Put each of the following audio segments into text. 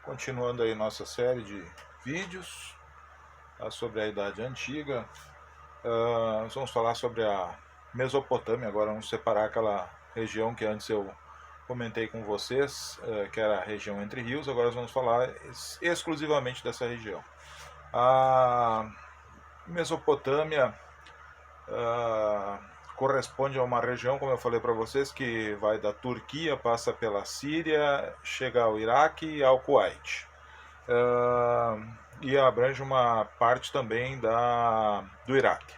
Continuando aí nossa série de vídeos sobre a Idade Antiga, nós vamos falar sobre a Mesopotâmia. Agora vamos separar aquela região que antes eu comentei com vocês, que era a região entre rios. Agora nós vamos falar exclusivamente dessa região. A Mesopotâmia corresponde a uma região, como eu falei para vocês, que vai da Turquia, passa pela Síria, chega ao Iraque e ao Kuwait. E abrange uma parte também do Iraque.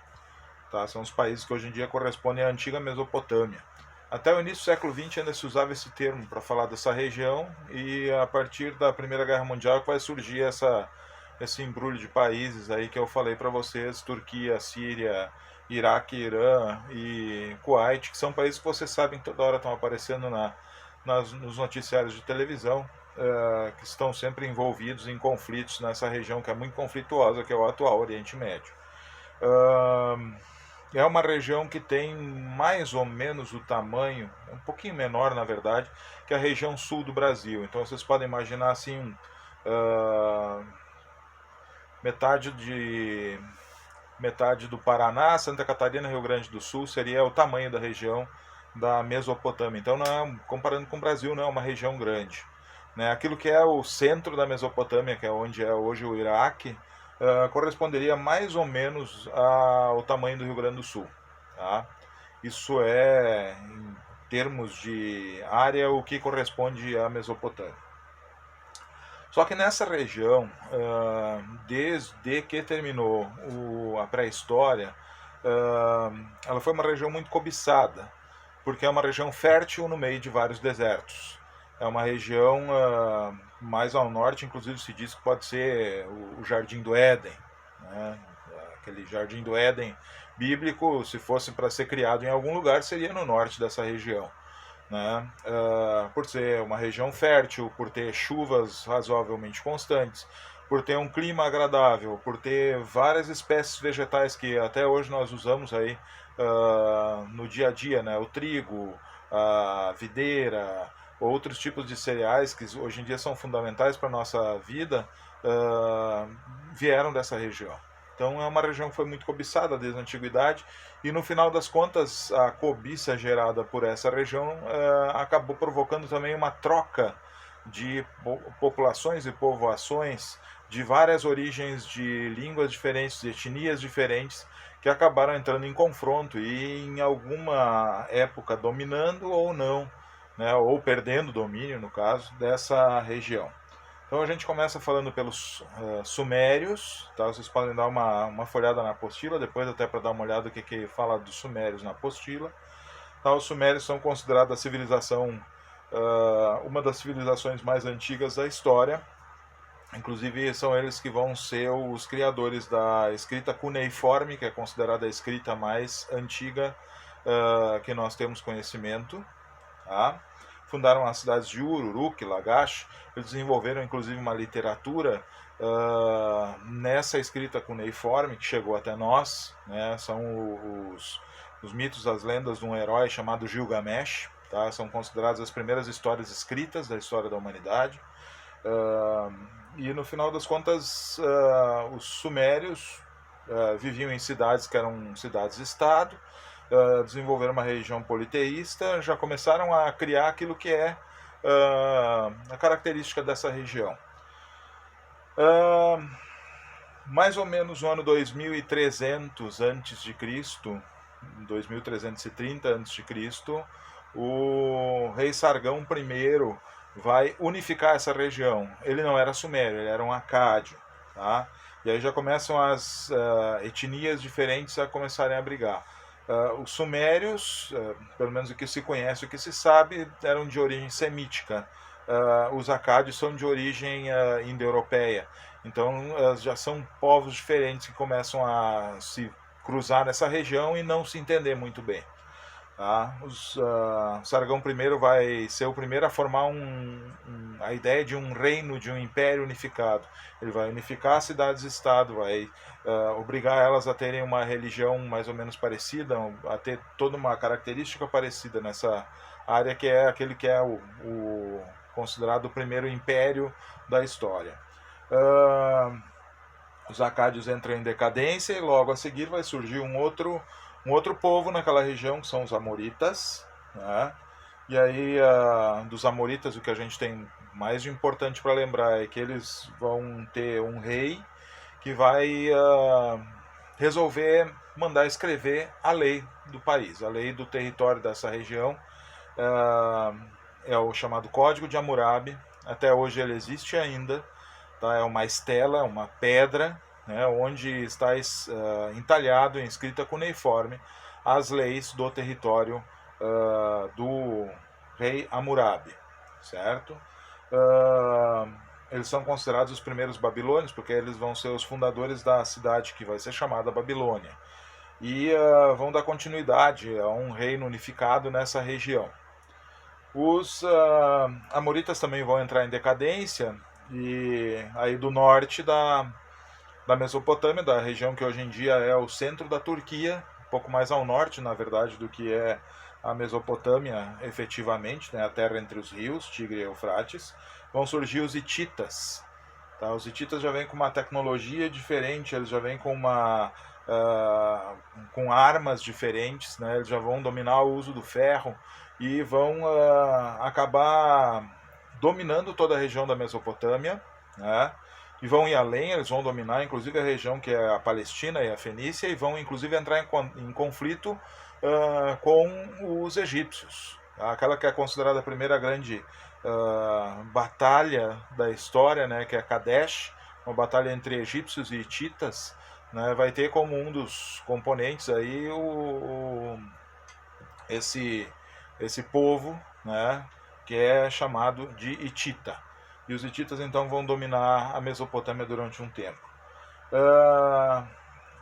Tá? São os países que hoje em dia correspondem à antiga Mesopotâmia. Até o início do século XX ainda se usava esse termo para falar dessa região, e a partir da Primeira Guerra Mundial vai surgir esse embrulho de países aí que eu falei para vocês: Turquia, Síria, Iraque, Irã e Kuwait, que são países que vocês sabem que toda hora estão aparecendo nos noticiários de televisão, que estão sempre envolvidos em conflitos nessa região que é muito conflituosa, que é o atual Oriente Médio. É uma região que tem mais ou menos o tamanho, um pouquinho menor na verdade, que a região sul do Brasil. Então vocês podem imaginar assim, metade do Paraná, Santa Catarina, Rio Grande do Sul seria o tamanho da região da Mesopotâmia. Então, não é, comparando com o Brasil, não é uma região grande. Né? Aquilo que é o centro da Mesopotâmia, que é onde é hoje o Iraque, corresponderia mais ou menos ao tamanho do Rio Grande do Sul. Tá? Isso é, em termos de área, o que corresponde à Mesopotâmia. Só que nessa região, desde que terminou a pré-história, ela foi uma região muito cobiçada, porque é uma região fértil no meio de vários desertos. É uma região mais ao norte, inclusive se diz que pode ser o Jardim do Éden, né? Aquele Jardim do Éden bíblico, se fosse para ser criado em algum lugar, seria no norte dessa região. Né? Por ser uma região fértil, por ter chuvas razoavelmente constantes, por ter um clima agradável, por ter várias espécies vegetais que até hoje nós usamos aí no dia a dia, né? O trigo, a videira, outros tipos de cereais que hoje em dia são fundamentais para a nossa vida, vieram dessa região. Então é uma região que foi muito cobiçada desde a antiguidade, e no final das contas a cobiça gerada por essa região acabou provocando também uma troca de populações e povoações de várias origens, de línguas diferentes, de etnias diferentes, que acabaram entrando em confronto e em alguma época dominando ou não, né, ou perdendo domínio, no caso, dessa região. Então a gente começa falando pelos sumérios, tá? Vocês podem dar uma folhada na apostila, depois até para dar uma olhada o que fala dos sumérios na apostila. Tá? Os sumérios são considerados a civilização, uma das civilizações mais antigas da história. Inclusive são eles que vão ser os criadores da escrita cuneiforme, que é considerada a escrita mais antiga que nós temos conhecimento. Tá? Fundaram as cidades de Uruk, Lagash. Eles desenvolveram inclusive uma literatura nessa escrita cuneiforme que chegou até nós, né? São os mitos, as lendas de um herói chamado Gilgamesh, tá? São consideradas as primeiras histórias escritas da história da humanidade. E no final das contas, os sumérios viviam em cidades que eram cidades-estado, desenvolveram uma região politeísta, já começaram a criar aquilo que é a característica dessa região. Mais ou menos no ano 2300 a.C., 2330 a.C., o rei Sargão I vai unificar essa região. Ele não era sumério, ele era um acádio. Tá? E aí já começam as etnias diferentes a começarem a brigar. Os sumérios, pelo menos o que se conhece, o que se sabe, eram de origem semítica. Os acádios são de origem indo-europeia. Então já são povos diferentes que começam a se cruzar nessa região e não se entender muito bem. Tá? Sargão I vai ser o primeiro a formar a ideia de um reino, de um império unificado. Ele vai unificar as cidades-estado, vai obrigar elas a terem uma religião mais ou menos parecida, a ter toda uma característica parecida nessa área, que é aquele que é considerado o primeiro império da história. Os acádios entram em decadência e logo a seguir vai surgir um outro povo naquela região, que são os amoritas, né? E aí, dos amoritas, o que a gente tem mais de importante para lembrar é que eles vão ter um rei que vai resolver mandar escrever a lei do país, a lei do território dessa região. É o chamado Código de Hammurabi. Até hoje ele existe ainda. Tá? É uma estela, uma pedra, né, onde está entalhado, inscrita cuneiforme, as leis do território do rei Hammurabi, certo? Eles são considerados os primeiros babilônios, porque eles vão ser os fundadores da cidade que vai ser chamada Babilônia. E vão dar continuidade a um reino unificado nessa região. Os amoritas também vão entrar em decadência, e aí do norte da Mesopotâmia, da região que hoje em dia é o centro da Turquia, um pouco mais ao norte, na verdade, do que é a Mesopotâmia efetivamente, né, a terra entre os rios, Tigre e Eufrates, vão surgir os hititas. Tá? Os hititas já vêm com uma tecnologia diferente, eles já vêm com com armas diferentes, né? Eles já vão dominar o uso do ferro e vão acabar dominando toda a região da Mesopotâmia, né? E vão ir além, eles vão dominar inclusive a região que é a Palestina e a Fenícia, e vão inclusive entrar em conflito com os egípcios. Aquela que é considerada a primeira grande batalha da história, né, que é Kadesh, uma batalha entre egípcios e hititas, né, vai ter como um dos componentes aí esse povo, né, que é chamado de hitita. E os hititas então vão dominar a Mesopotâmia durante um tempo.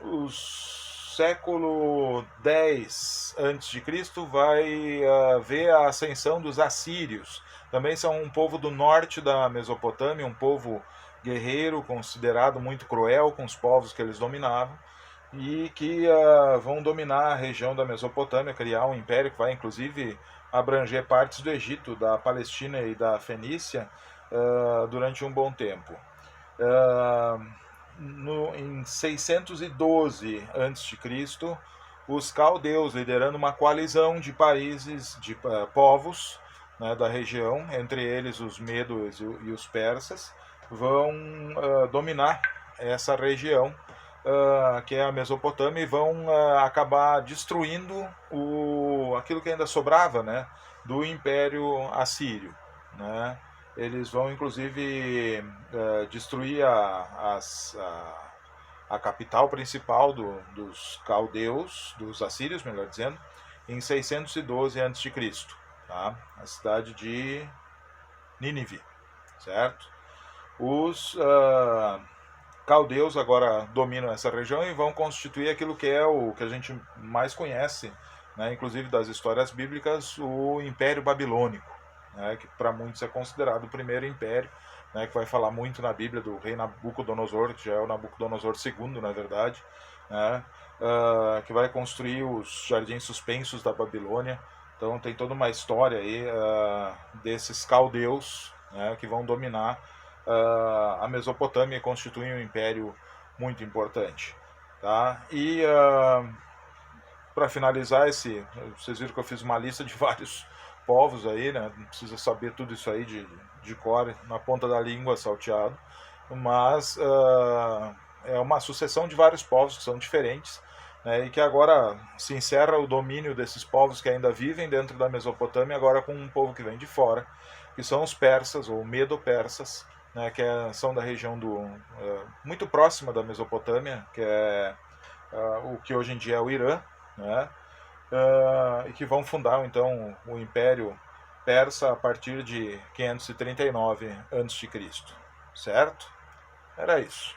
O século X a.C. vai ver a ascensão dos assírios. Também são um povo do norte da Mesopotâmia, um povo guerreiro, considerado muito cruel com os povos que eles dominavam, e que vão dominar a região da Mesopotâmia, criar um império que vai inclusive abranger partes do Egito, da Palestina e da Fenícia durante um bom tempo. Em 612 a.C., os caldeus, liderando uma coalizão de países, de povos, né, da região, entre eles os medos e os persas, vão dominar essa região, que é a Mesopotâmia, e vão acabar destruindo aquilo que ainda sobrava, né, do Império Assírio, né? Eles vão inclusive destruir a capital principal dos caldeus, dos assírios, melhor dizendo, em 612 a.C., tá? A cidade de Nínive, certo? Os caldeus agora dominam essa região e vão constituir aquilo que é o que a gente mais conhece, né, inclusive das histórias bíblicas, o Império Babilônico, né, que para muitos é considerado o primeiro império, né, que vai falar muito na Bíblia do rei Nabucodonosor, que já é o Nabucodonosor II, na verdade, né, que vai construir os jardins suspensos da Babilônia. Então tem toda uma história aí desses caldeus, né, que vão dominar a Mesopotâmia e constituem um império muito importante. Tá? E para finalizar vocês viram que eu fiz uma lista de vários povos aí, né? Não precisa saber tudo isso aí de cor, na ponta da língua, salteado, mas é uma sucessão de vários povos que são diferentes, né? E que agora se encerra o domínio desses povos que ainda vivem dentro da Mesopotâmia, agora com um povo que vem de fora, que são os persas, ou medo-persas, né? Que são da região muito próxima da Mesopotâmia, que é o que hoje em dia é o Irã, né? E que vão fundar então o Império Persa a partir de 539 a.C., certo? Era isso.